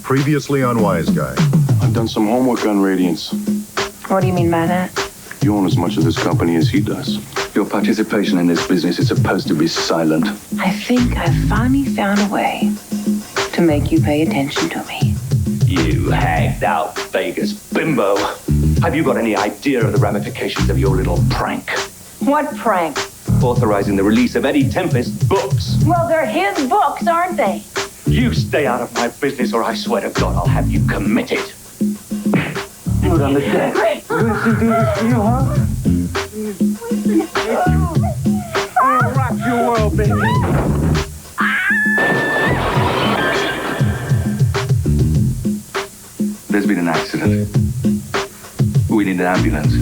Previously on Wiseguy. I've done some homework on radiance. What do you mean by that? You own as much of this company as he does. Your participation in this business is supposed to be silent. I think I finally found a way to make you pay attention to me. You hagged out Vegas bimbo. Have you got any idea of the ramifications of your little prank? What prank? Authorizing the release of Eddie Tempest's books. Well, they're his books, aren't they? You stay out of my business or I swear to God I'll have you committed. Put on the deck. You, huh? I'll rock your world, baby. There's been an accident. We need an ambulance.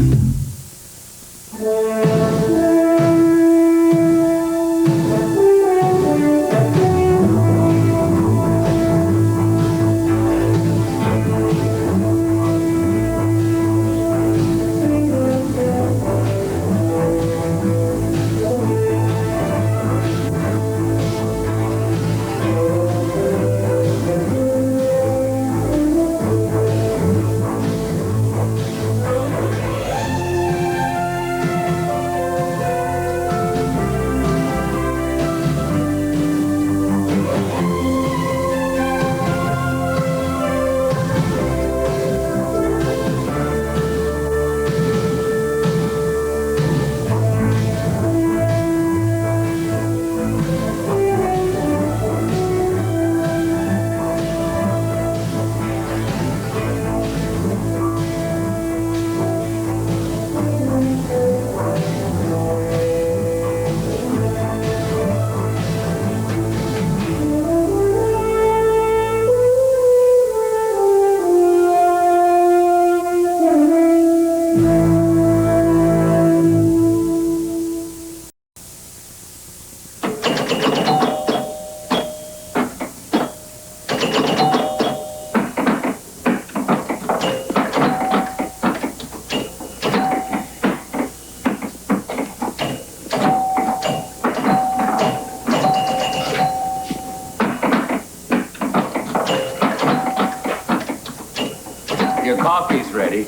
Your coffee's ready.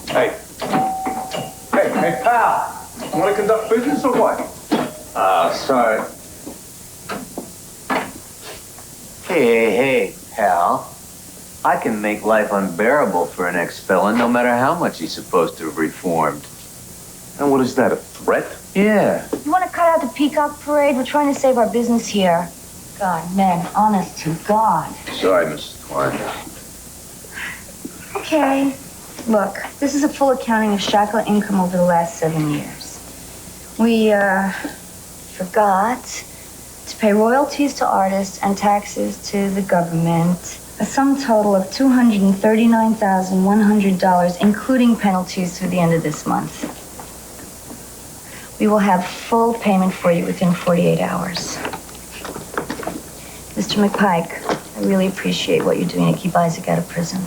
Hey, pal. You want to conduct business or what? Sorry. Hey, pal. I can make life unbearable for an ex-felon, no matter how much he's supposed to have reformed. And what is that, a threat? Yeah. You want to cut out the peacock parade? We're trying to save our business here. God, man, honest to God. Sorry, Mrs. Twine. Okay. Look, this is a full accounting of shackle income over the last 7 years. We, forgot to pay royalties to artists and taxes to the government. A sum total of $239,100, including penalties through the end of this month. We will have full payment for you within 48 hours. Mr. McPike, I really appreciate what you're doing to keep Isaac out of prison.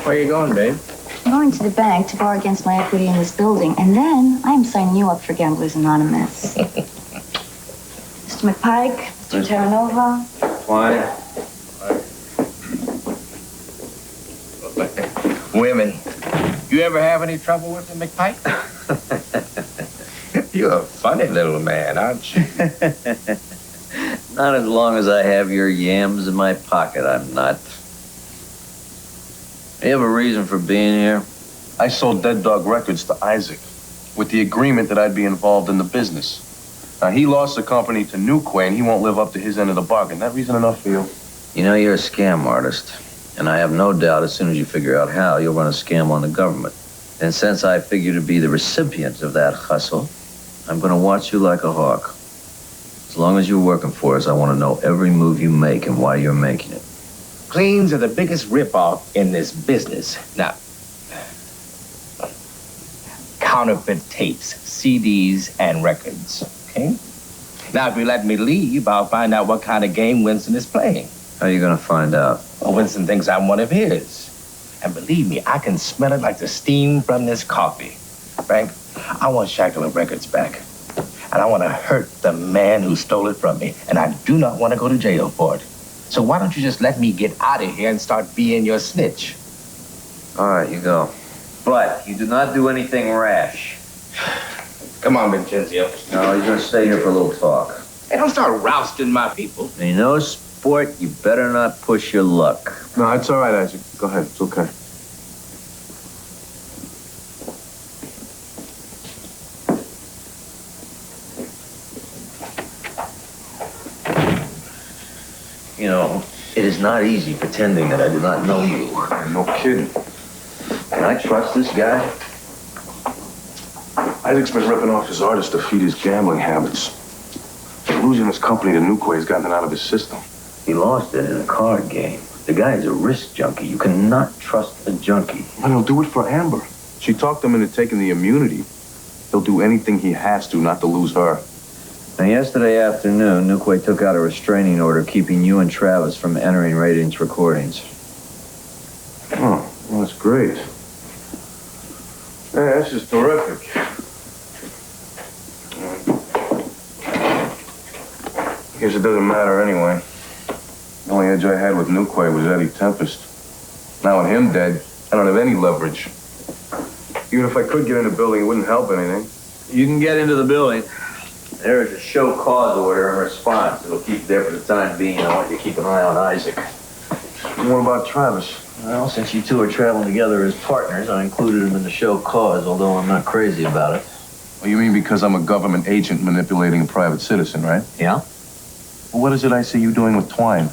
Where are you going, babe? I'm going to the bank to borrow against my equity in this building, and then I'm signing you up for Gamblers Anonymous. Mr. McPike, Mr. Terranova. Twine. Women. You ever have any trouble with them, McPike? You're a funny little man, aren't you? Not as long as I have your yams in my pocket, I'm not. You have a reason for being here? I sold Dead Dog Records to Isaac with the agreement that I'd be involved in the business. Now, he lost the company to Newquay, and he won't live up to his end of the bargain. That reason enough for you? You know, you're a scam artist. And I have no doubt as soon as you figure out how, you'll run a scam on the government. And since I figure to be the recipient of that hustle, I'm going to watch you like a hawk. As long as you're working for us, I want to know every move you make and why you're making it. Cleans are the biggest ripoff in this business. Now, counterfeit tapes, CDs, and records, okay? Now, if you let me leave, I'll find out what kind of game Winston is playing. How are you going to find out? Well, Winston thinks I'm one of his. And believe me, I can smell it like the steam from this coffee. Frank, I want Shackle Records back. and I want to hurt the man who stole it from me, and I do not want to go to jail for it. So why don't you just let me get out of here and start being your snitch? All right, you go. But you do not do anything rash. Come on, Vincenzo. No, you're gonna stay here for a little talk. Hey, don't start rousting my people. And you know, sport, you better not push your luck. No, it's all right, Isaac. Go ahead. It's okay. You know, it is not easy pretending that I do not know you. No kidding. Can I trust this guy? Isaac's been ripping off his artists to feed his gambling habits. Losing his company to Nuquay has gotten it out of his system. He lost it in a card game. The guy is a risk junkie. You cannot trust a junkie. And he'll do it for Amber. She talked him into taking the immunity. He'll do anything he has to not to lose her. Now, yesterday afternoon, Nuquay took out a restraining order keeping you and Travis from entering Radiant's recordings. Oh, well, that's great. Yeah, that's just terrific. I guess it doesn't matter anyway. The only edge I had with Nuquay was Eddie Tempest. Now with him dead, I don't have any leverage. Even if I could get in the building, it wouldn't help anything. You can get into the building. There is a show cause order in response. It'll keep you there for the time being. I want you to keep an eye on Isaac. And what about Travis? Well, since you two are traveling together as partners, I included him in the show cause, although I'm not crazy about it. Well, you mean because I'm a government agent manipulating a private citizen, right? Yeah? Well, what is it I see you doing with Twine?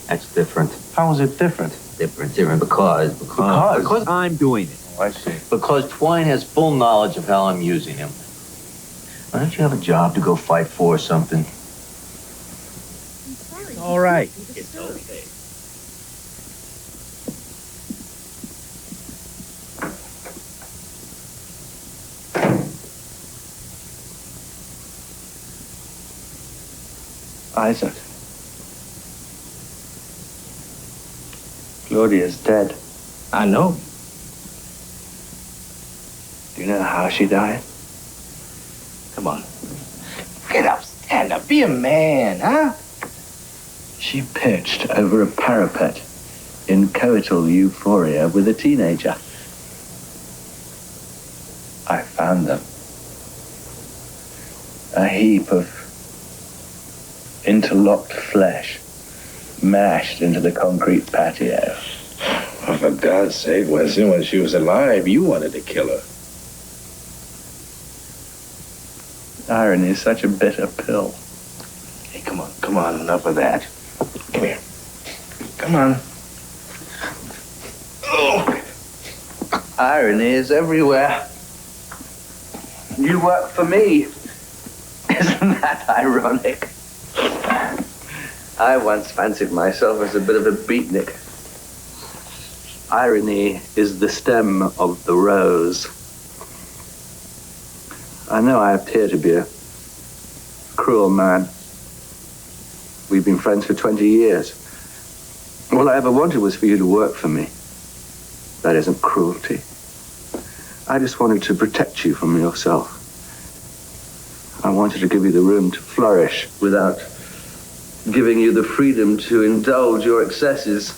That's different. How is it different? Different because I'm doing it. Oh, I see. Because Twine has full knowledge of how I'm using him. Why don't you have a job to go fight for or something? All right. It's okay. Isaac. Claudia's dead. I know. Do you know how she died? Come on. Get up, stand up, be a man, huh? She pitched over a parapet in coital euphoria with a teenager. I found them. A heap of interlocked flesh mashed into the concrete patio. Oh, for God's sake, Wesley, when she was alive, you wanted to kill her. Irony is such a bitter pill. Hey, come on, enough of that. Come here. Come on. Oh. Irony is everywhere. You work for me. Isn't that ironic? I once fancied myself as a bit of a beatnik. Irony is the stem of the rose. I know I appear to be a cruel man. We've been friends for 20 years. All I ever wanted was for you to work for me. That isn't cruelty. I just wanted to protect you from yourself. I wanted to give you the room to flourish without giving you the freedom to indulge your excesses.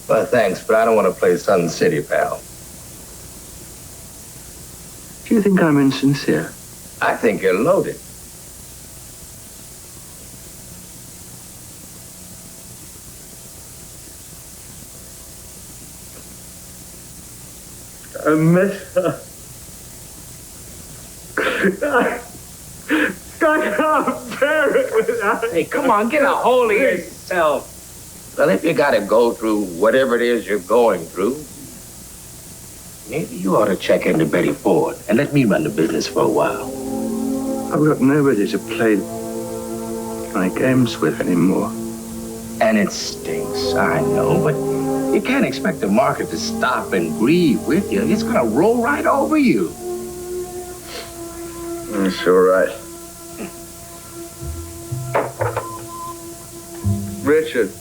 Well, thanks, but I don't want to play Sun City, pal. Do you think I'm insincere? I think you're loaded. I miss her. I can't bear it without. Hey, come on, get a hold of yourself. Well, if you gotta go through whatever it is you're going through, maybe you ought to check into Betty Ford and let me run the business for a while. I've got nobody to play my games with anymore. And it stinks, I know, but you can't expect the market to stop and grieve with you. It's gonna roll right over you. That's all right. Richard,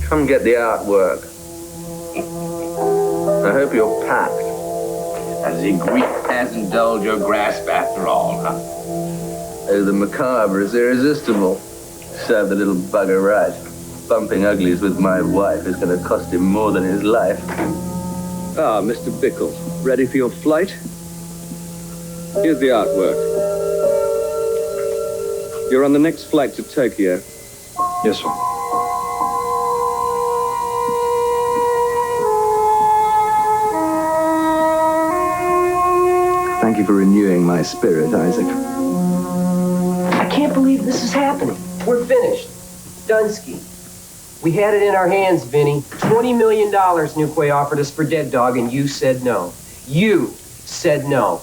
come get the artwork. I hope you're packed. As the Greek hasn't dulled your grasp after all, huh? Oh, the macabre is irresistible. Serve the little bugger right. Bumping uglies with my wife is going to cost him more than his life. Ah, Mr. Bickle, ready for your flight? Here's the artwork. You're on the next flight to Tokyo. Yes, sir. Thank you for renewing my spirit, Isaac. I can't believe this is happening. We're finished. Dunsky. We had it in our hands, Vinny. $20 million Newquay offered us for Dead Dog, and you said no. You said no.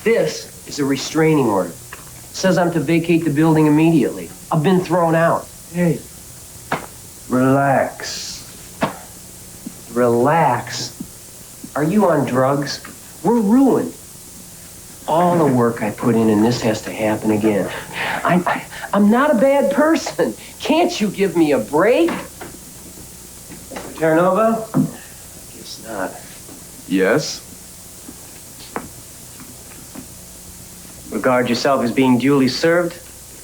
This is a restraining order. It says I'm to vacate the building immediately. I've been thrown out. Hey, relax. Relax. Are you on drugs? We're ruined. All the work I put in, and this has to happen again. I'm not a bad person. Can't you give me a break? Terranova? Guess not. Yes? Regard yourself as being duly served.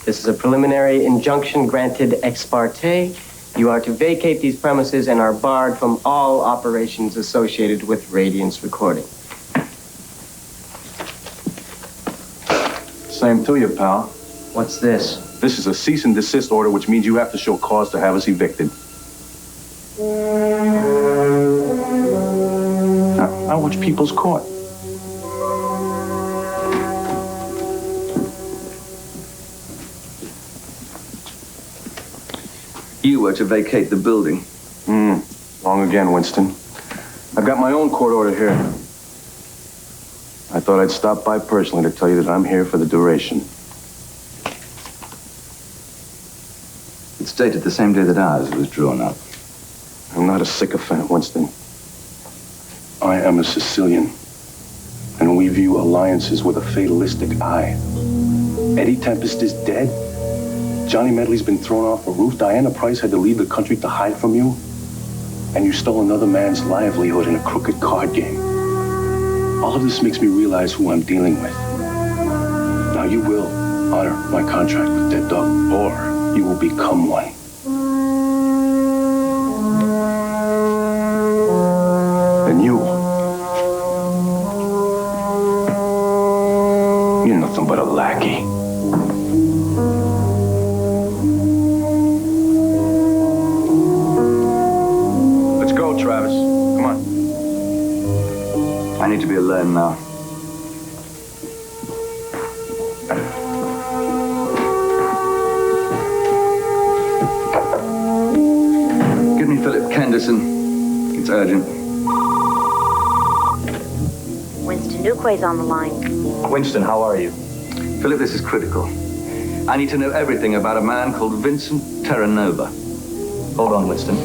This is a preliminary injunction granted ex parte. You are to vacate these premises and are barred from all operations associated with Radiance Recording. Same to you, pal. What's this? This is a cease and desist order, which means you have to show cause to have us evicted. Now watch People's Court. You were to vacate the building. Wrong again, Winston. I've got my own court order here. I thought I'd stop by personally to tell you that I'm here for the duration. It's dated the same day that ours was drawn up. I'm not a sycophant, Winston. I am a Sicilian, and we view alliances with a fatalistic eye. Eddie Tempest is dead. Johnny Medley's been thrown off a roof. Diana Price had to leave the country to hide from you. And you stole another man's livelihood in a crooked card game. All of this makes me realize who I'm dealing with. Now you will honor my contract with Dead Dog, or you will become one. And you're nothing but a lackey. Let's go, Travis. Come on. I need to be alone now. Give me Philip Canderson. It's urgent. Winston Newquay's on the line. Winston, how are you? Philip, this is critical. I need to know everything about a man called Vincent Terranova. Hold on, Winston.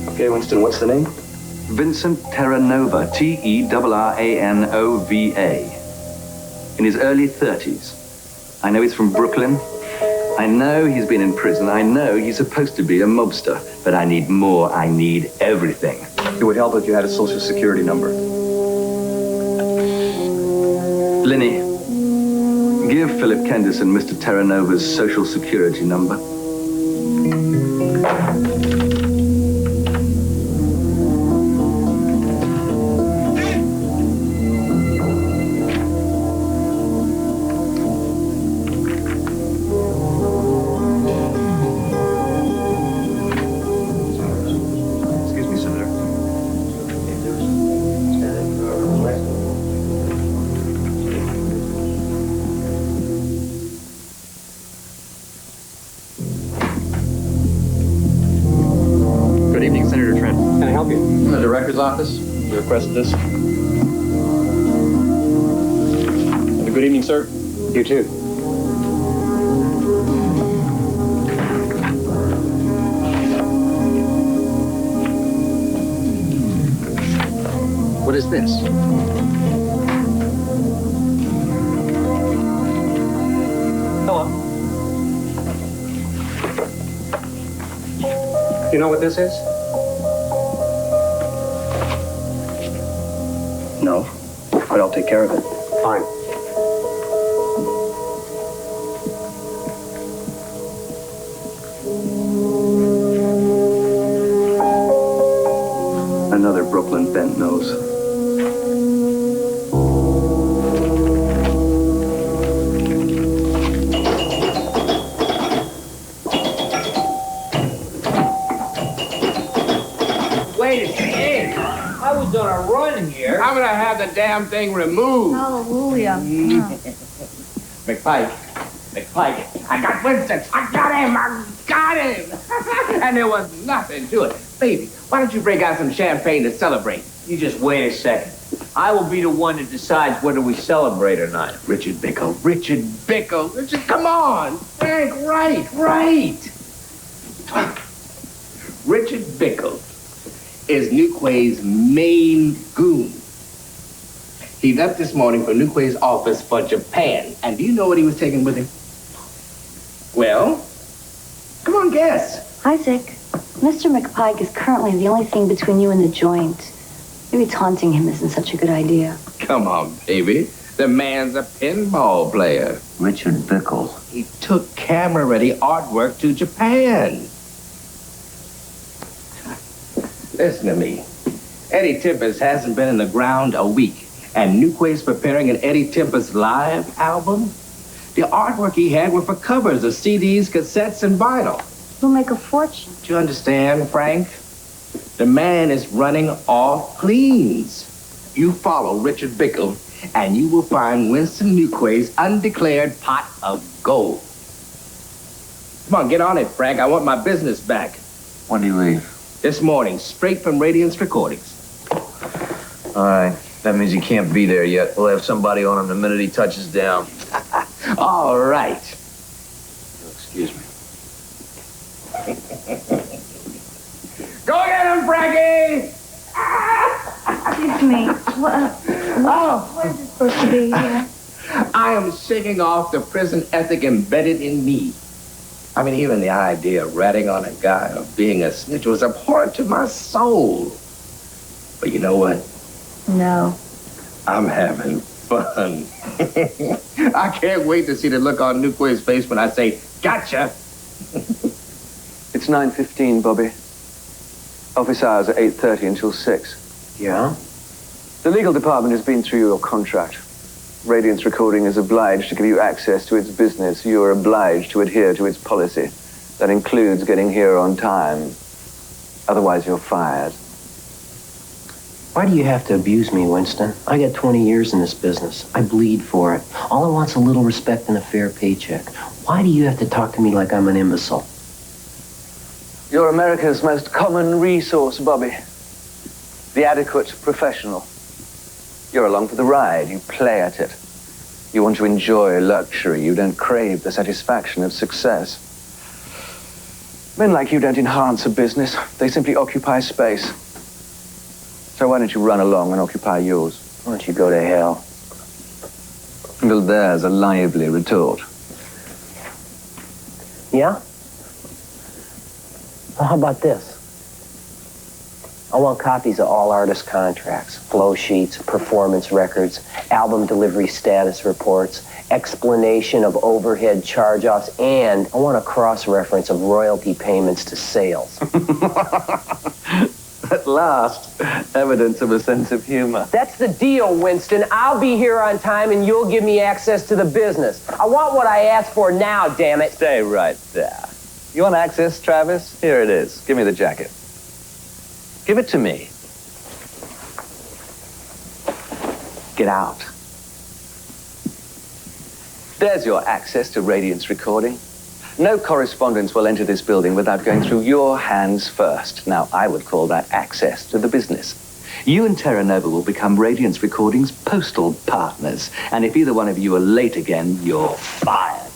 Okay, Winston, what's the name? Vincent Terranova, Terranova. In his early 30s. I know he's from Brooklyn. I know he's been in prison. I know he's supposed to be a mobster. But I need more. I need everything. It would help if you had a social security number. Linny, give Philip Canderson Mr. Terranova's social security number. Office. We requested this. Have a good evening, sir. You too. is this? Hello. You know what this is? No, but I'll take care of it. Fine. Another Brooklyn bent nose. Wait a second. I was on a run here. I'm gonna have the damn thing removed. Hallelujah. McPike. I got Winston. I got him. And there was nothing to it. Baby, why don't you break out some champagne to celebrate? You just wait a second. I will be the one that decides whether we celebrate or not. Richard Bickle. Richard, come on. Frank, right. Richard Bickle is Nuquay's main goon. He left this morning for Nuquay's office for Japan. And do you know what he was taking with him? Well, come on, guess. Isaac, Mr. McPike is currently the only thing between you and the joint. Maybe taunting him isn't such a good idea. Come on, baby. The man's a pinball player. Richard Bickle. He took camera-ready artwork to Japan. Listen to me. Eddie Tempest hasn't been in the ground a week, and Nuquay's preparing an Eddie Tempest live album. The artwork he had were for covers of CDs, cassettes, and vinyl. We'll make a fortune. Do you understand, Frank? The man is running off cleans. You follow Richard Bickle, and you will find Winston Nuquay's undeclared pot of gold. Come on, get on it, Frank. I want my business back. When do you leave? This morning, straight from Radiance Recordings. All right. That means he can't be there yet. We'll have somebody on him the minute he touches down. All right. Excuse me. Go get him, Frankie! Excuse me. What is this supposed to be here? I am shaking off the prison ethic embedded in me. I mean, even the idea of ratting on a guy or being a snitch was abhorrent to my soul. But you know what? No. I'm having fun. I can't wait to see the look on Nuquay's face when I say, gotcha! It's 9:15, Bobby. Office hours are 8:30 until 6. Yeah? The legal department has been through your contract. Radiance Recording is obliged to give you access to its business. You are obliged to adhere to its policy. That includes getting here on time. Otherwise, you're fired. Why do you have to abuse me, Winston? I got 20 years in this business. I bleed for it. All I want's a little respect and a fair paycheck. Why do you have to talk to me like I'm an imbecile? You're America's most common resource, Bobby. The adequate professional. You're along for the ride. You play at it. You want to enjoy luxury. You don't crave the satisfaction of success. Men like you don't enhance a business. They simply occupy space. So why don't you run along and occupy yours? Why don't you go to hell? Well, there's a lively retort. Yeah? Well, how about this? I want copies of all artist contracts, flow sheets, performance records, album delivery status reports, explanation of overhead charge-offs, and I want a cross-reference of royalty payments to sales. At last, evidence of a sense of humor. That's the deal, Winston. I'll be here on time and you'll give me access to the business. I want what I asked for now, damn it. Stay right there. You want access, Travis? Here it is. Give me the jacket. Give it to me. Get out. There's your access to Radiance Recording. No correspondence will enter this building without going through your hands first. Now, I would call that access to the business. You and Terra Nova will become Radiance Recording's postal partners. And if either one of you are late again, you're fired.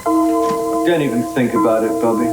Don't even think about it, Bobby.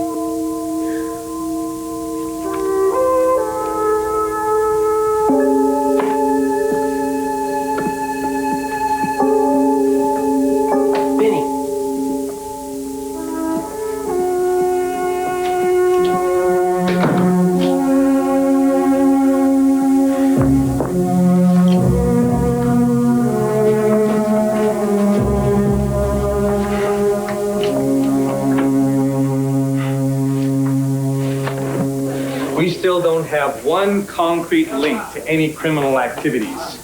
have one concrete link to any criminal activities.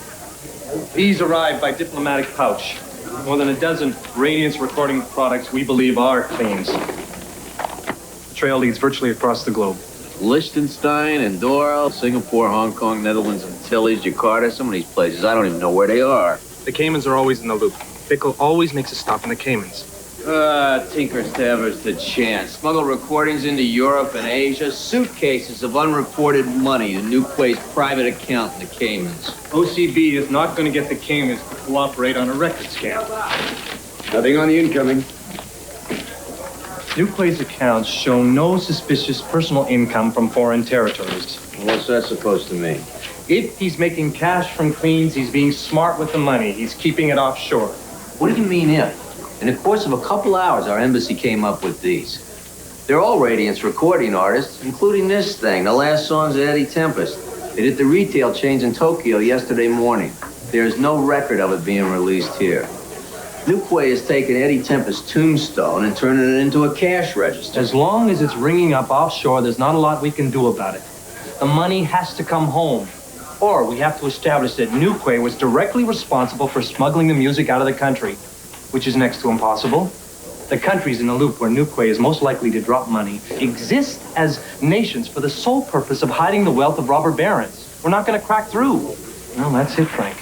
These arrived by diplomatic pouch. More than a dozen radiance recording products we believe are cleans. The trail leads virtually across the globe. Liechtenstein, Andorra, Singapore, Hong Kong, Netherlands, Antilles, Jakarta, some of these places, I don't even know where they are. The Caymans are always in the loop. Bickle always makes a stop in the Caymans. Tinker's Taver's the chance. Smuggle recordings into Europe and Asia, suitcases of unreported money to Nuquay's private account in the Caymans. OCB is not going to get the Caymans to cooperate on a record scam. Nothing on the incoming. Nuquay's accounts show no suspicious personal income from foreign territories. What's that supposed to mean? If he's making cash from cleans, he's being smart with the money. He's keeping it offshore. What do you mean if? In the course of a couple hours, our embassy came up with these. They're all Radiance recording artists, including this thing, the last songs of Eddie Tempest. It hit the retail chains in Tokyo yesterday morning. There's no record of it being released here. Nuquay has taken Eddie Tempest's tombstone and turning it into a cash register. As long as it's ringing up offshore, there's not a lot we can do about it. The money has to come home. Or we have to establish that Nuquay was directly responsible for smuggling the music out of the country, which is next to impossible. The countries in the loop where Nuquay is most likely to drop money exist as nations for the sole purpose of hiding the wealth of robber barons. We're not going to crack through. Well, that's it, Frank.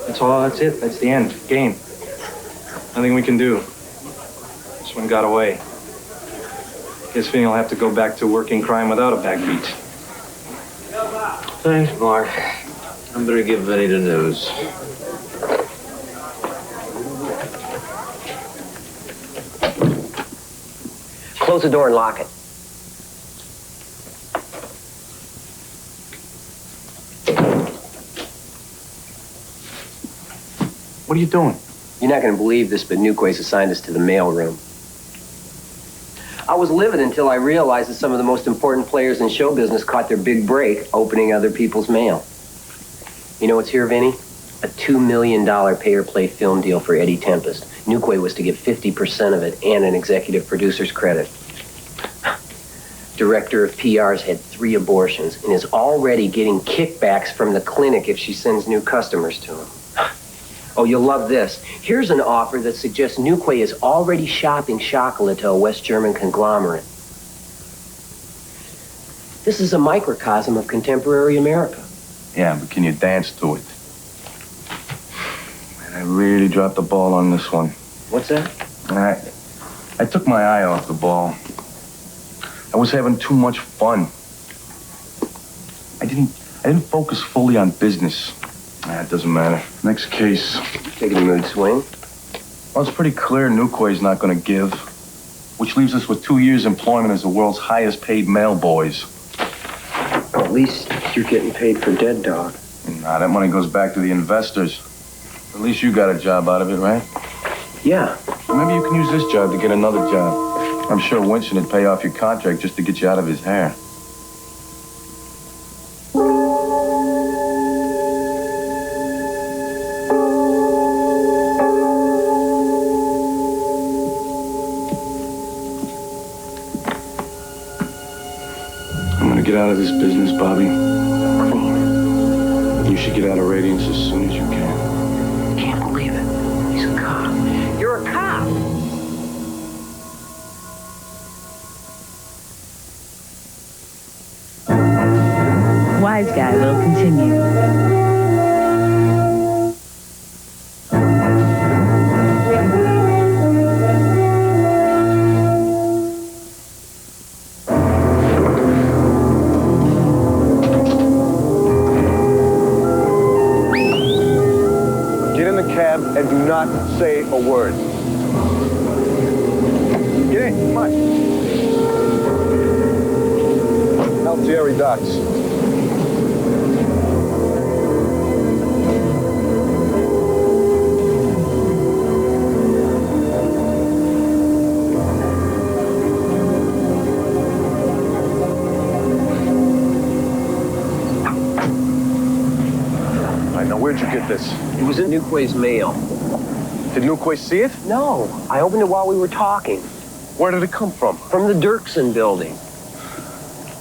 That's it. That's the end. Game. Nothing we can do. This one got away. Guess Vinny will have to go back to working crime without a backbeat. Thanks, Mark. I better give Vinny the news. Close the door and lock it. What are you doing? You're not going to believe this, but Nuquay's assigned us to the mail room. I was livid until I realized that some of the most important players in show business caught their big break opening other people's mail. You know what's here, Vinny? A $2 million pay-or-play film deal for Eddie Tempest. Nuquay was to get 50% of it and an executive producer's credit. Director of PR's had 3 abortions and is already getting kickbacks from the clinic if she sends new customers to him. Oh, you'll love this. Here's an offer that suggests Nuquay is already shopping chocolate to a West German conglomerate. This is a microcosm of contemporary America. Yeah, but can you dance to it? Man, I really dropped the ball on this one. What's that? I took my eye off the ball. I was having too much fun. I didn't focus fully on business. It doesn't matter. Next case. Taking a mood swing? Well, it's pretty clear Nuquay's not going to give, which leaves us with 2 years' employment as the world's highest paid mail boys. Well, at least you're getting paid for dead dog. Nah, that money goes back to the investors. At least you got a job out of it, right? Yeah. Maybe you can use this job to get another job. I'm sure Winston would pay off your contract just to get you out of his hair. Get out of this business, Bobby. You should get out of Radiance as soon as you can. Can't believe it. He's a cop. You're a cop. Wiseguy will continue. And do not say a word. Get in, come on. Altieri docks. All right, now where'd you get this? It was in Nuquay's mail. Did Nuquay see it? No. I opened it while we were talking. Where did it come from? From the Dirksen building.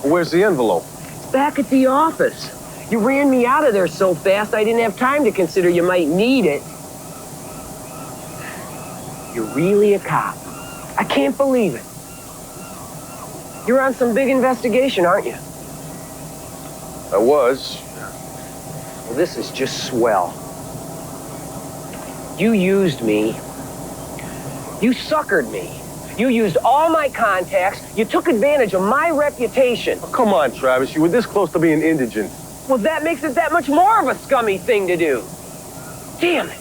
Where's the envelope? Back at the office. You ran me out of there so fast I didn't have time to consider you might need it. You're really a cop. I can't believe it. You're on some big investigation, aren't you? I was. Well, this is just swell. You used me. You suckered me. You used all my contacts. You took advantage of my reputation. Oh, come on, Travis. You were this close to being indigent. Well, that makes it that much more of a scummy thing to do. Damn it.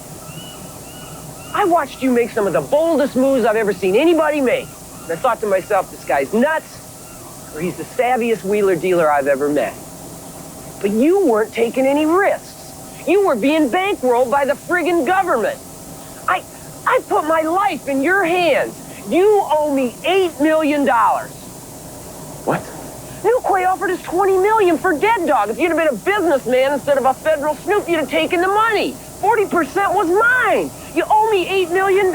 I watched you make some of the boldest moves I've ever seen anybody make. And I thought to myself, this guy's nuts, or he's the savviest wheeler dealer I've ever met. But you weren't taking any risks. You were being bankrolled by the friggin' government. I put my life in your hands. You owe me $8 million. What? Newquay offered us $20 million for Dead Dog. If you'd have been a businessman instead of a federal snoop, you'd have taken the money. 40% was mine. You owe me $8 million.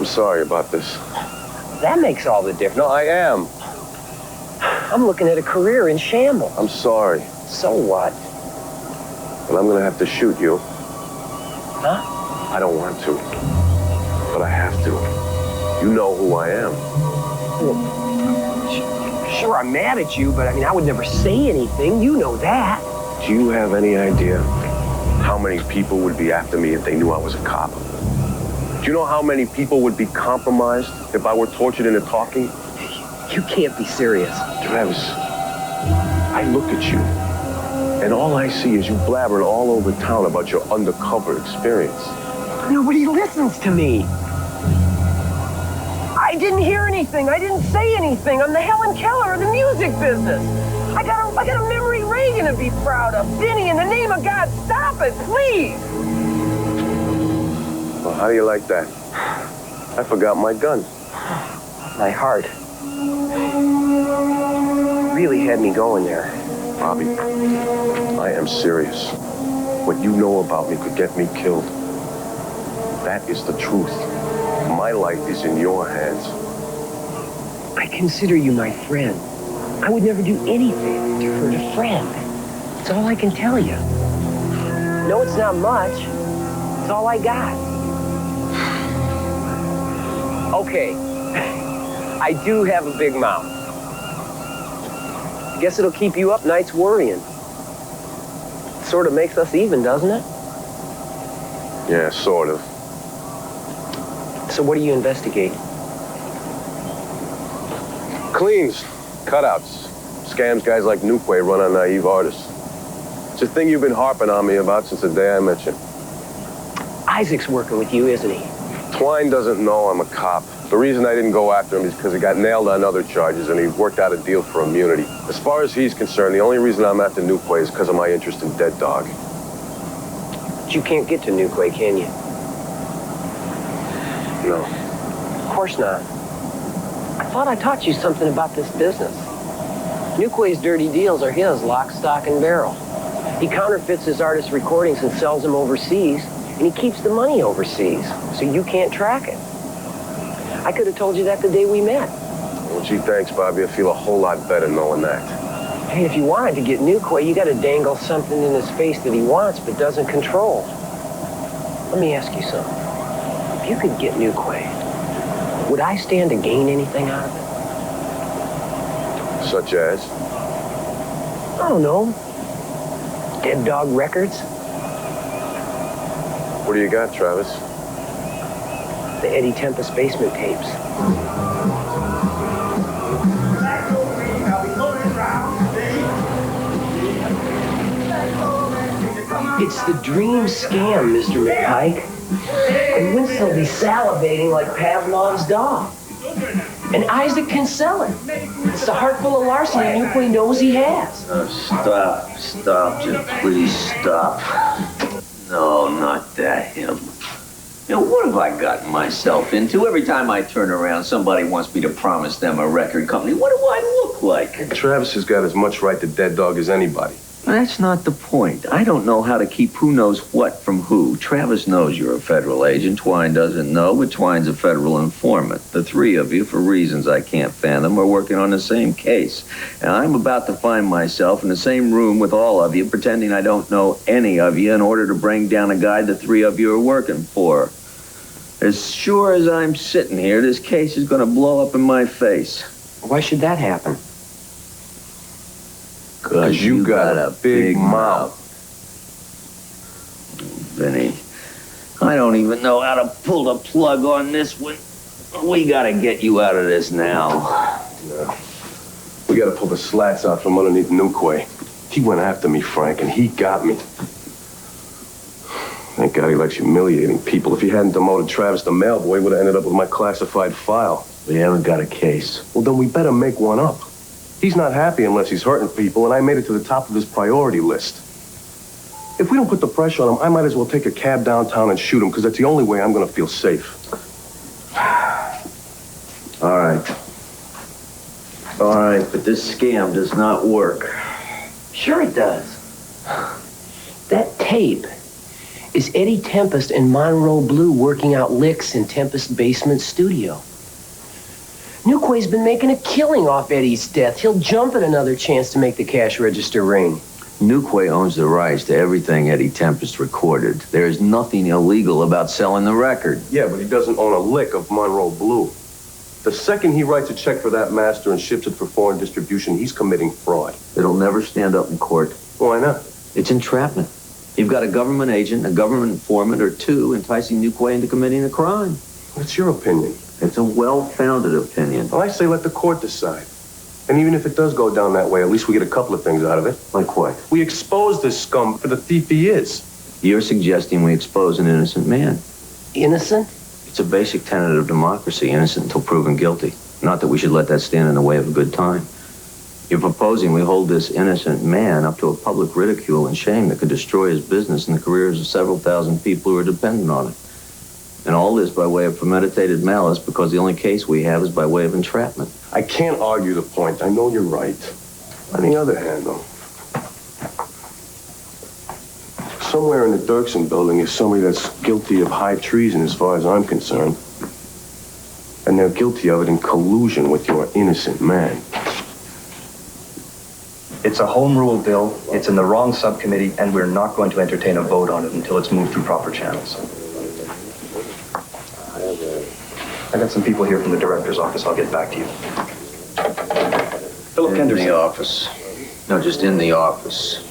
I'm sorry about this. That makes all the difference. No, I am. I'm looking at a career in shambles. I'm sorry. So what? But I'm gonna have to shoot you. Huh? I don't want to. But I have to. You know who I am. Well, sure, I'm mad at you, but I mean, I would never say anything. You know that. Do you have any idea how many people would be after me if they knew I was a cop? Do you know how many people would be compromised if I were tortured into talking? You can't be serious. Travis, I look at you, and all I see is you blabbering all over town about your undercover experience. Nobody listens to me. I didn't hear anything. I didn't say anything. I'm the Helen Keller of the music business. I got a memory Reagan to be proud of. Vinny, in the name of God, stop it, please. Well, how do you like that? I forgot my gun. My heart. Really had me going there. Bobby, I am serious. What you know about me could get me killed. That is the truth. My life is in your hands. I consider you my friend. I would never do anything to hurt a friend. It's all I can tell you. No, it's not much. It's all I got. Okay. I do have a big mouth. I guess it'll keep you up nights worrying. It sort of makes us even, doesn't it? Yeah, sort of. So what do you investigate? Cleans, cutouts, scams guys like Newquay run on naive artists. It's a thing you've been harping on me about since the day I met you. Isaac's working with you, isn't he? Twine doesn't know I'm a cop. The reason I didn't go after him is because he got nailed on other charges and he worked out a deal for immunity. As far as he's concerned, the only reason I'm after Newquay is because of my interest in Dead Dog. But you can't get to Newquay, can you? No. Of course not. I thought I taught you something about this business. Newquay's dirty deals are his, lock, stock, and barrel. He counterfeits his artist's recordings and sells them overseas, and he keeps the money overseas, so you can't track it. I could have told you that the day we met. Well, gee, thanks, Bobby. I feel a whole lot better knowing that. Hey, if you wanted to get Newquay, you got to dangle something in his face that he wants but doesn't control. Let me ask you something. If you could get Newquay, would I stand to gain anything out of it? Such as? I don't know. Dead Dog Records? What do you got, Travis? The Eddie Tempest basement tapes. It's the dream scam, Mr. McPike. And Winston will be salivating like Pavlov's dog. And Isaac can sell it. It's the heart full of larceny Newquay knows he has. Stop, Jim. Please stop. No, not that him. You know, what have I gotten myself into? Every time I turn around, somebody wants me to promise them a record company. What do I look like? Travis has got as much right to Dead Dog as anybody. That's not the point. I don't know how to keep who knows what from who. Travis knows you're a federal agent. Twine doesn't know, but Twine's a federal informant. The three of you, for reasons I can't fathom, are working on the same case. And I'm about to find myself in the same room with all of you, pretending I don't know any of you in order to bring down a guy the three of you are working for. As sure as I'm sitting here, this case is going to blow up in my face. Why should that happen? Because you got a big mouth. Vinny, I don't even know how to pull the plug on this one. We gotta get you out of this now. No. We gotta pull the slats out from underneath Newquay. He went after me, Frank, and he got me. Thank God he likes humiliating people. If he hadn't demoted Travis, the mailboy would have ended up with my classified file. We haven't got a case. Well, then we better make one up. He's not happy unless he's hurting people, and I made it to the top of his priority list. If we don't put the pressure on him, I might as well take a cab downtown and shoot him, because that's the only way I'm going to feel safe. All right, but this scam does not work. Sure it does. That tape is Eddie Tempest and Monroe Blue working out licks in Tempest's basement studio. Newquay's been making a killing off Eddie's death. He'll jump at another chance to make the cash register ring. Newquay owns the rights to everything Eddie Tempest recorded. There is nothing illegal about selling the record. Yeah, but he doesn't own a lick of Monroe Blue. The second he writes a check for that master and ships it for foreign distribution, he's committing fraud. It'll never stand up in court. Why not? It's entrapment. You've got a government agent, a government informant, or two enticing Newquay into committing a crime. What's your opinion? It's a well-founded opinion. Well, I say let the court decide. And even if it does go down that way, at least we get a couple of things out of it. Like what? We expose this scum for the thief he is. You're suggesting we expose an innocent man. Innocent? It's a basic tenet of democracy, innocent until proven guilty. Not that we should let that stand in the way of a good time. You're proposing we hold this innocent man up to a public ridicule and shame that could destroy his business and the careers of several thousand people who are dependent on it. And all this by way of premeditated malice because the only case we have is by way of entrapment. I can't argue the point. I know you're right. On the other hand, though, somewhere in the Dirksen building is somebody that's guilty of high treason as far as I'm concerned. And they're guilty of it in collusion with your innocent man. It's a home rule bill. It's in the wrong subcommittee, and we're not going to entertain a vote on it until it's moved through proper channels. I got some people here from the director's office. I'll get back to you. Philip Henderson. In the office. No, just in the office.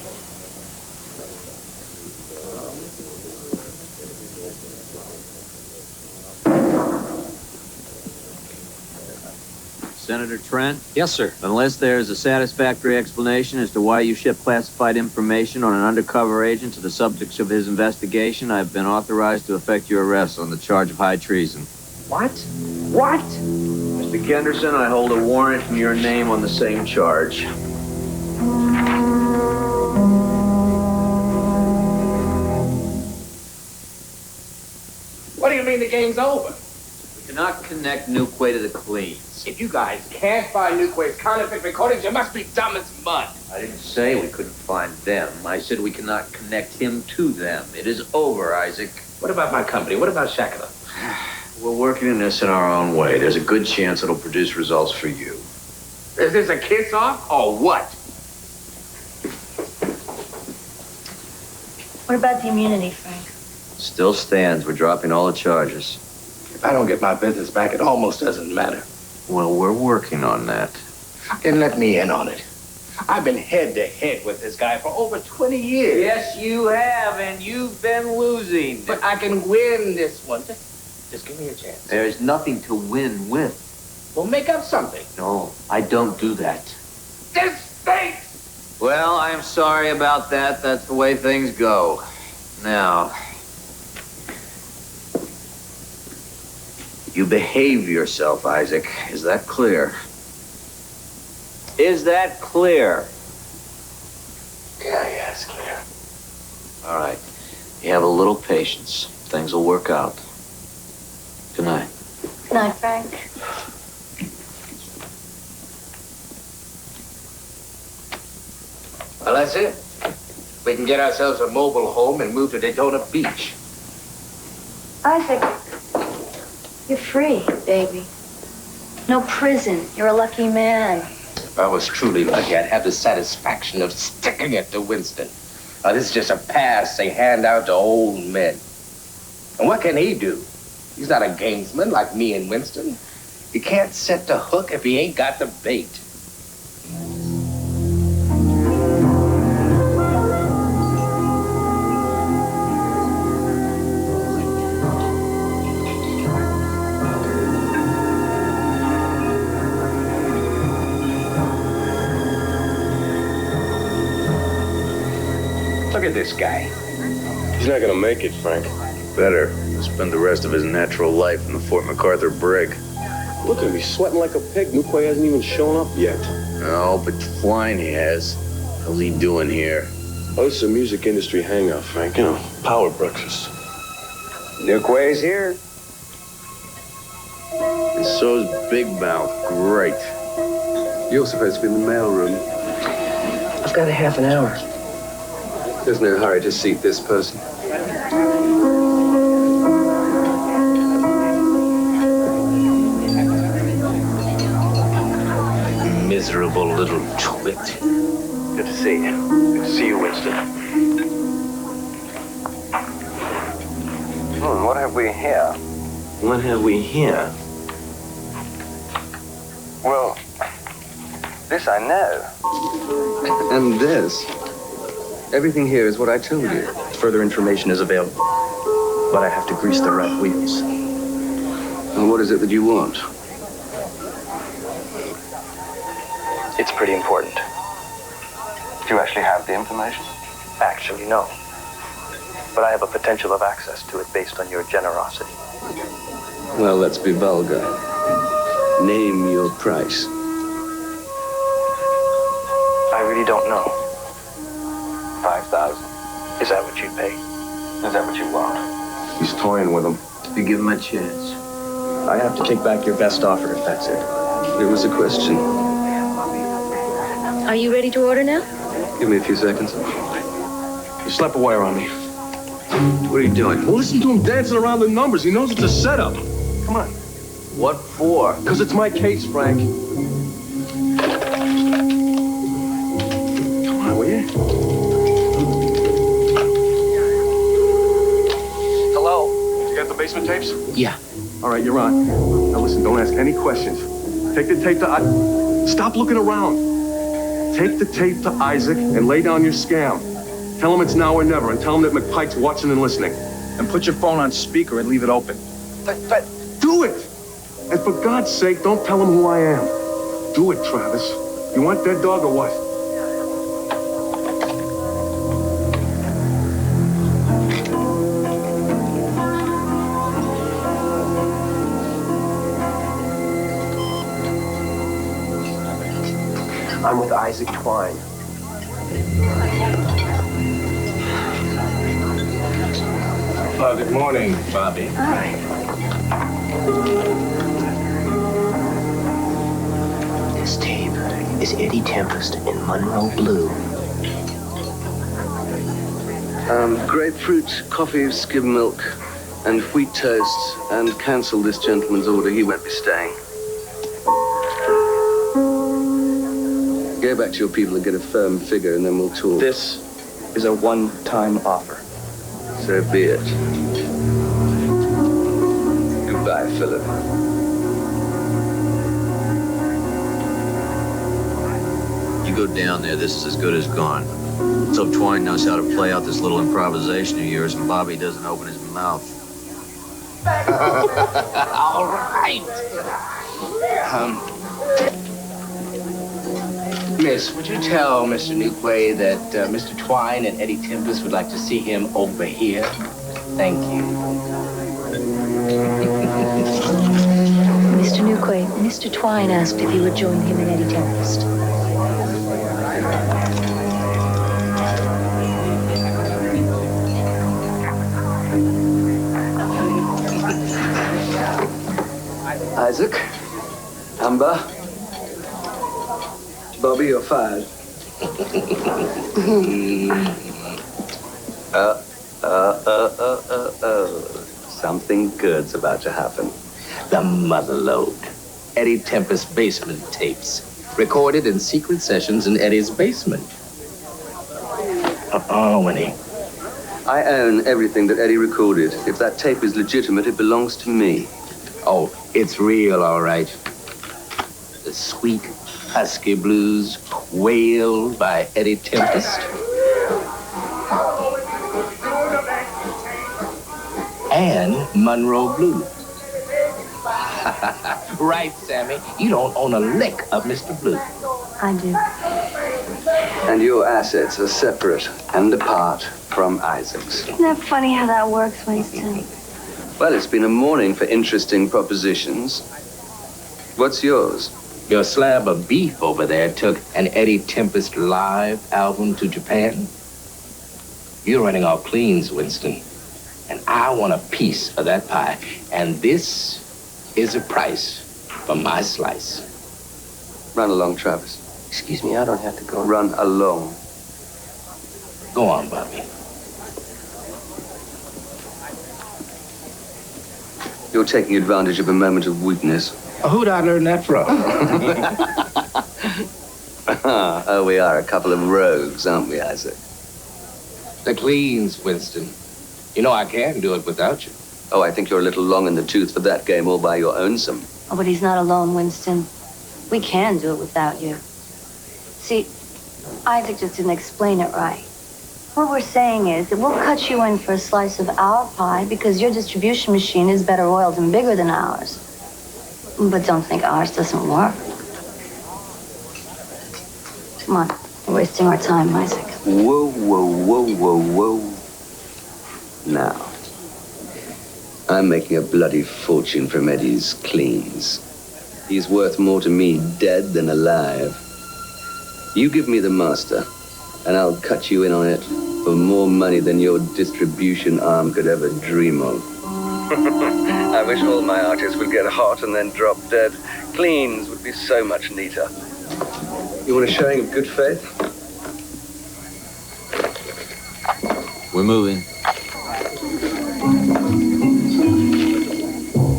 Senator Trent? Yes, sir. Unless there's a satisfactory explanation as to why you shipped classified information on an undercover agent to the subjects of his investigation, I've been authorized to effect your arrest on the charge of high treason. What? What? Mr. Kenderson, I hold a warrant in your name on the same charge. What do you mean the game's over? We cannot connect Newquay to the cleans. If you guys can't find Newquay's counterfeit recordings, you must be dumb as mud. I didn't say we couldn't find them. I said we cannot connect him to them. It is over, Isaac. What about my company? What about Shackler? We're working in this in our own way. There's a good chance it'll produce results for you. Is this a kiss-off or what? What about the immunity, Frank? Still stands. We're dropping all the charges. If I don't get my business back, it almost doesn't matter. Well, we're working on that. Then let me in on it. I've been head-to-head with this guy for over 20 years. Yes, you have, and you've been losing. But I can win this one. Just give me a chance. There's nothing to win with. We'll make up something. No, I don't do that. This stinks! Well, I'm sorry about that. That's the way things go. Now, you behave yourself, Isaac. Is that clear? Is that clear? Yeah, it's clear. All right. You have a little patience. Things will work out. Good night. Good night, Frank. Well, that's it. We can get ourselves a mobile home and move to Daytona Beach. Isaac, you're free, baby. No prison. You're a lucky man. If I was truly lucky, I'd have the satisfaction of sticking it to Winston. This is just a pass they hand out to old men. And what can he do? He's not a gamesman like me and Winston. He can't set the hook if he ain't got the bait. Look at this guy. He's not gonna make it, Frank. Better. He'll spend the rest of his natural life in the Fort MacArthur brig. Look at him, he's sweating like a pig. Newquay hasn't even shown up yet. Oh, but Twine he has. How's he doing here? Oh, this is a music industry hangout, Frank. You know, power breakfast. Newquay's here. And so's Big Mouth. Great. You're supposed to be in the mailroom. I've got a half an hour. There's no hurry to seat this person. Miserable little twit. Good to see you. Good to see you, Winston. What have we here? What have we here? Well, this I know. And this. Everything here is what I told you. Further information is available, but I have to grease the right wheels. And what is it that you want? It's pretty important. Do you actually have the information? Actually, no. But I have a potential of access to it based on your generosity. Well, let's be vulgar. Name your price. I really don't know. 5,000. Is that what you pay? Is that what you want? He's toying with him. You give him a chance. I have to take back your best offer if that's it. It was a question. Are you ready to order now? Give me a few seconds. You slap a wire on me. What are you doing? Well, listen to him dancing around the numbers. He knows it's a setup. Come on. What for? Because it's my case, Frank. Come on, will you? Hello? You got the basement tapes? Yeah. All right, you're on. Now listen, don't ask any questions. Take the tape to... Stop looking around. Take the tape to Isaac and lay down your scam. Tell him it's now or never, and tell him that McPike's watching and listening. And put your phone on speaker and leave it open. Do it! And for God's sake, don't tell him who I am. Do it, Travis. You want dead dog or what? I'm with Isaac Twine. Good morning, Bobby. Hi. This tape is Eddie Tempest in Monroe Blue. Grapefruit, coffee, skim milk, and wheat toast, and cancel this gentleman's order. He won't be staying. Go back to your people and get a firm figure, and then we'll talk. This is a one-time offer. So be it. Goodbye, Philip. You go down there, this is as good as gone. Let's hope Twine knows how to play out this little improvisation of yours and Bobby doesn't open his mouth. All right. Miss, would you tell Mr. Newquay that Mr. Twine and Eddie Tempest would like to see him over here? Thank you. Mr. Newquay, Mr. Twine asked if you would join him and Eddie Tempest. Isaac, Amber, Bobby, you're fired. Something good's about to happen. The motherlode. Eddie Tempest basement tapes. Recorded in secret sessions in Eddie's basement. Winnie. I own everything that Eddie recorded. If that tape is legitimate, it belongs to me. Oh, it's real, all right. The sweet, husky blues wailed by Eddie Tempest. And Monroe Blues. Right, Sammy. You don't own a lick of Mr. Blue. I do. And your assets are separate and apart from Isaac's. Isn't that funny how that works, Winston? Well, it's been a morning for interesting propositions. What's yours? Your slab of beef over there took an Eddie Tempest live album to Japan. You're running off cleans, Winston. And I want a piece of that pie. And this is a price for my slice. Run along, Travis. Excuse me, I don't have to go. Run along. Go on, Bobby. You're taking advantage of a moment of weakness. Who'd I learn that from? Oh, we are a couple of rogues, aren't we, Isaac? The cleans, Winston. You know I can do it without you. Oh, I think you're a little long in the tooth for that game all by your own-some. Oh, but he's not alone, Winston. We can do it without you. See, Isaac just didn't explain it right. What we're saying is that we'll cut you in for a slice of our pie because your distribution machine is better oiled and bigger than ours. But don't think ours doesn't work. Come on, we're wasting our time, Isaac. Whoa, whoa, whoa, whoa, whoa. Now, I'm making a bloody fortune from Eddie's cleans. He's worth more to me dead than alive. You give me the master, and I'll cut you in on it for more money than your distribution arm could ever dream of. I wish all my artists would get hot and then drop dead. Cleans would be so much neater. You want a showing of good faith? We're moving.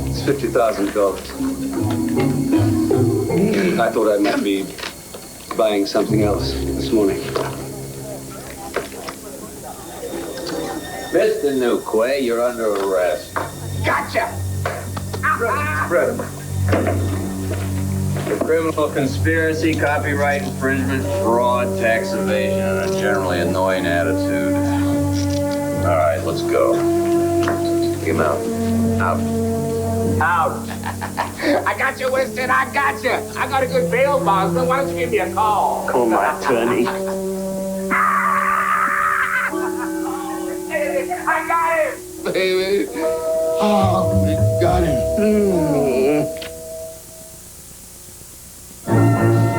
It's $50,000. I thought I might be buying something else this morning. Mr. Newquay, you're under arrest. Gotcha! Fred. For criminal conspiracy, copyright infringement, fraud, tax evasion, and a generally annoying attitude. All right, let's go. Get him out. Out. Out! I got you, Winston, I got you. I got a good bail bondsman. Why don't you give me a call? Call my attorney. I got him! Baby. Oh, we got him.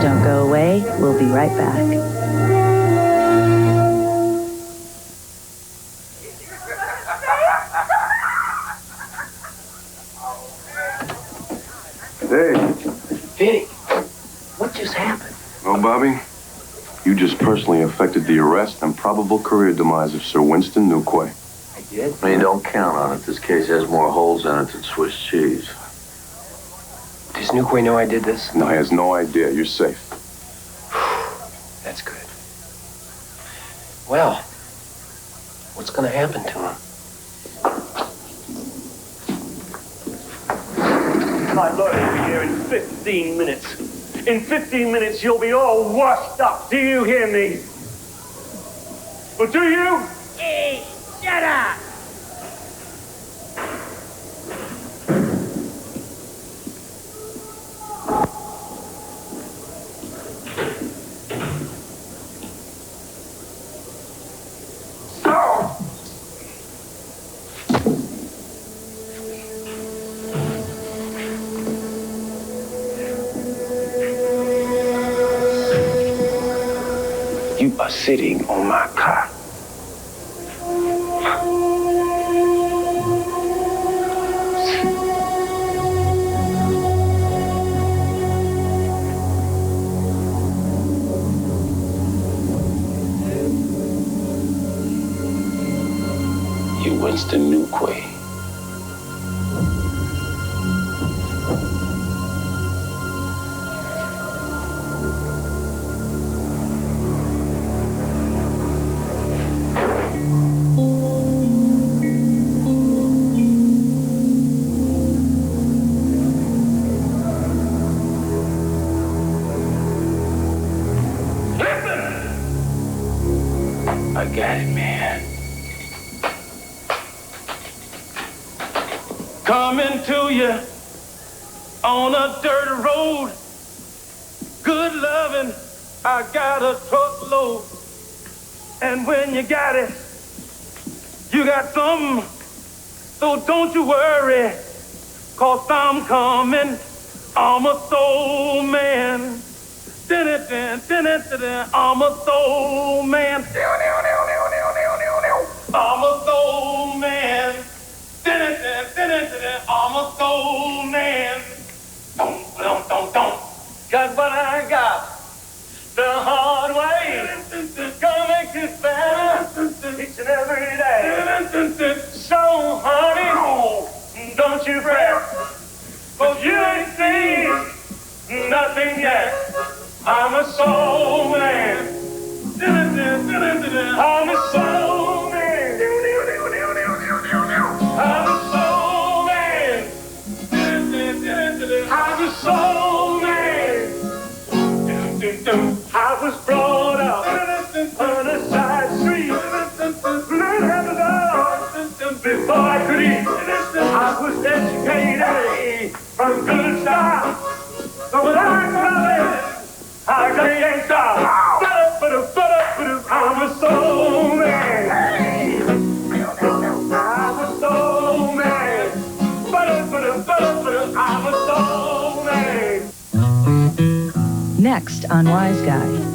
Don't go away. We'll be right back. Hey. Vinny, what just happened? Well, Bobby, you just personally affected the arrest and probable career demise of Sir Winston Newquay. I did? Well, you don't count on it. This case has more holes in it than Swiss cheese. Does Newquay know I did this? No, he has no idea. You're safe. That's good. Well, what's gonna happen to him? My lawyer will be here in 15 minutes. In 15 minutes, you'll be all washed up. Do you hear me? Well, do you? Hey, shut up! You are sitting on my car. Winston Newquay. I got it, man. Coming to you on a dirt road. Good loving, I got a truckload. And when you got it, you got something. So don't you worry, 'cause I'm coming. I'm a soul man. I'm a soul man. I'm a soul man. I'm a soul man. Got what I got the hard way. Gonna make it better each and every day. So, honey, don't you fret, 'cause you ain't seen nothing yet. I'm a soul man. I'm a soul man. I'm a soul man. I'm a soul man. I was brought up on a side street. Learned how to love before I could eat. I was educated from good start. So when I come in, I can't stop. I'm a soul man. I'm a soul man. I'm a soul man. Next on Wiseguy.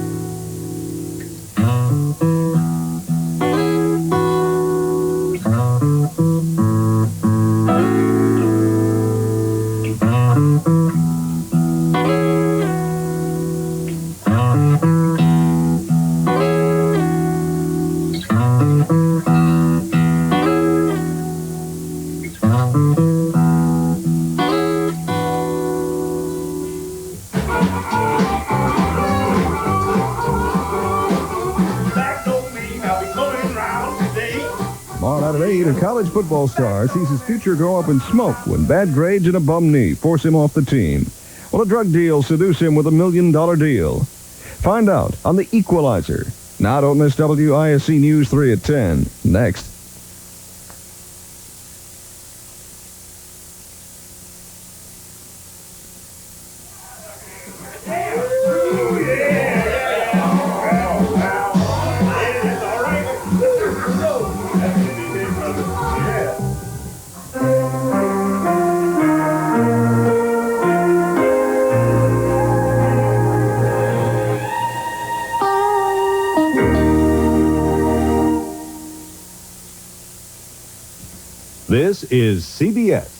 Tomorrow night at 8, a college football star sees his future grow up in smoke when bad grades and a bum knee force him off the team. Will a drug deal seduce him with $1 million deal? Find out on The Equalizer. Now don't miss WISC News 3 at 10. Next. This is CBS.